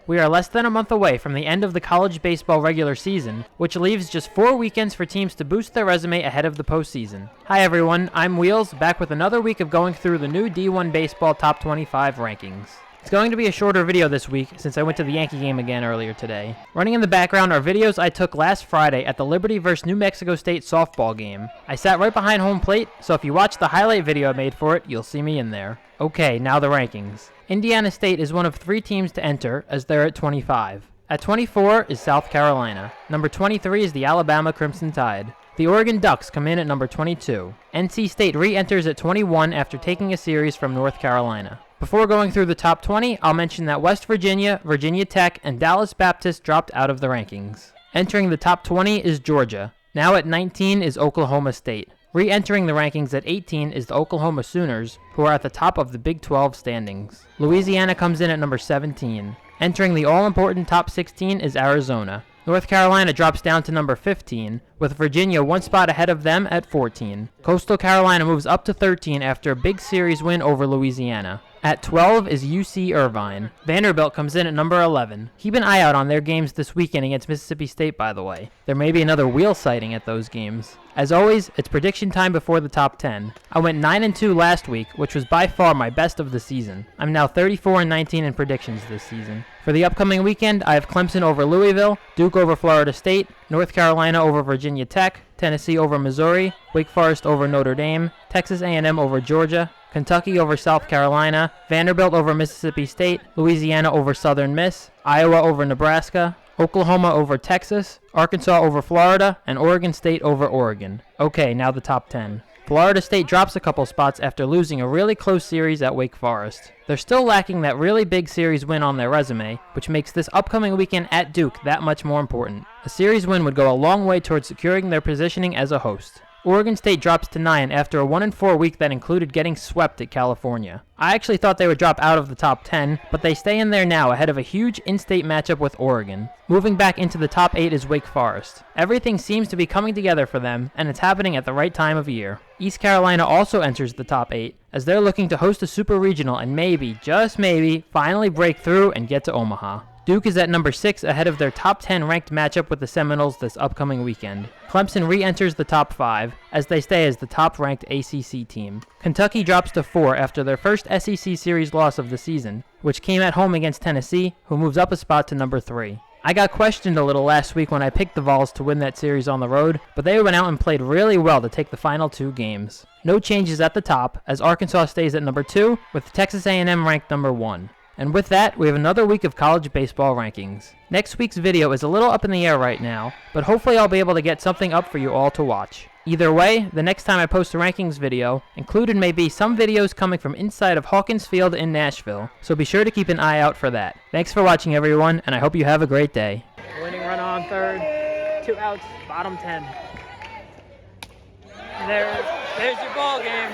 We are less than a month away from the end of the college baseball regular season, which leaves just 4 weekends for teams to boost their resume ahead of the postseason. Hi everyone, I'm Wheels, back with another week of going through the new D1 Baseball Top 25 rankings. It's going to be a shorter video this week since I went to the Yankee game again earlier today. Running in the background are videos I took last Friday at the Liberty vs. New Mexico State softball game. I sat right behind home plate, so if you watch the highlight video I made for it, you'll see me in there. Okay, now the rankings. Indiana State is one of 3 teams to enter, as they're at 25. At 24 is South Carolina. Number 23 is the Alabama Crimson Tide. The Oregon Ducks come in at number 22. NC State re-enters at 21 after taking a series from North Carolina. Before going through the top 20, I'll mention that West Virginia, Virginia Tech, and Dallas Baptist dropped out of the rankings. Entering the top 20 is Georgia. Now at 19 is Oklahoma State. Re-entering the rankings at 18 is the Oklahoma Sooners, who are at the top of the Big 12 standings. Louisiana comes in at number 17. Entering the all-important top 16 is Arizona. North Carolina drops down to number 15, with Virginia 1 spot ahead of them at 14. Coastal Carolina moves up to 13 after a big series win over Louisiana. At 12 is UC Irvine. Vanderbilt comes in at number 11. Keep an eye out on their games this weekend against Mississippi State, by the way. There may be another wheel sighting at those games. As always, it's prediction time before the top 10. I went 9-2 last week, which was by far my best of the season. I'm now 34-19 in predictions this season. For the upcoming weekend, I have Clemson over Louisville, Duke over Florida State, North Carolina over Virginia Tech, Tennessee over Missouri, Wake Forest over Notre Dame, Texas A&M over Georgia, Kentucky over South Carolina, Vanderbilt over Mississippi State, Louisiana over Southern Miss, Iowa over Nebraska, Oklahoma over Texas, Arkansas over Florida, and Oregon State over Oregon. Okay, now the top 10. Florida State drops a couple spots after losing a really close series at Wake Forest. They're still lacking that really big series win on their resume, which makes this upcoming weekend at Duke that much more important. A series win would go a long way towards securing their positioning as a host. Oregon State drops to 9 after a 1-4 week that included getting swept at California. I actually thought they would drop out of the top 10, but they stay in there now ahead of a huge in-state matchup with Oregon. Moving back into the top 8 is Wake Forest. Everything seems to be coming together for them, and it's happening at the right time of year. East Carolina also enters the top 8, as they're looking to host a super regional and maybe, just maybe, finally break through and get to Omaha. Duke is at number 6 ahead of their top 10 ranked matchup with the Seminoles this upcoming weekend. Clemson re-enters the top 5 as they stay as the top ranked ACC team. Kentucky drops to 4 after their first SEC series loss of the season, which came at home against Tennessee, who moves up a spot to number 3. I got questioned a little last week when I picked the Vols to win that series on the road, but they went out and played really well to take the final 2 games. No changes at the top, as Arkansas stays at number 2, with Texas A&M ranked number 1. And with that, we have another week of college baseball rankings. Next week's video is a little up in the air right now, but hopefully I'll be able to get something up for you all to watch. Either way, the next time I post a rankings video, included may be some videos coming from inside of Hawkins Field in Nashville, so be sure to keep an eye out for that. Thanks for watching everyone, and I hope you have a great day. Winning run on third, 2 outs, bottom 10. There's your ball game.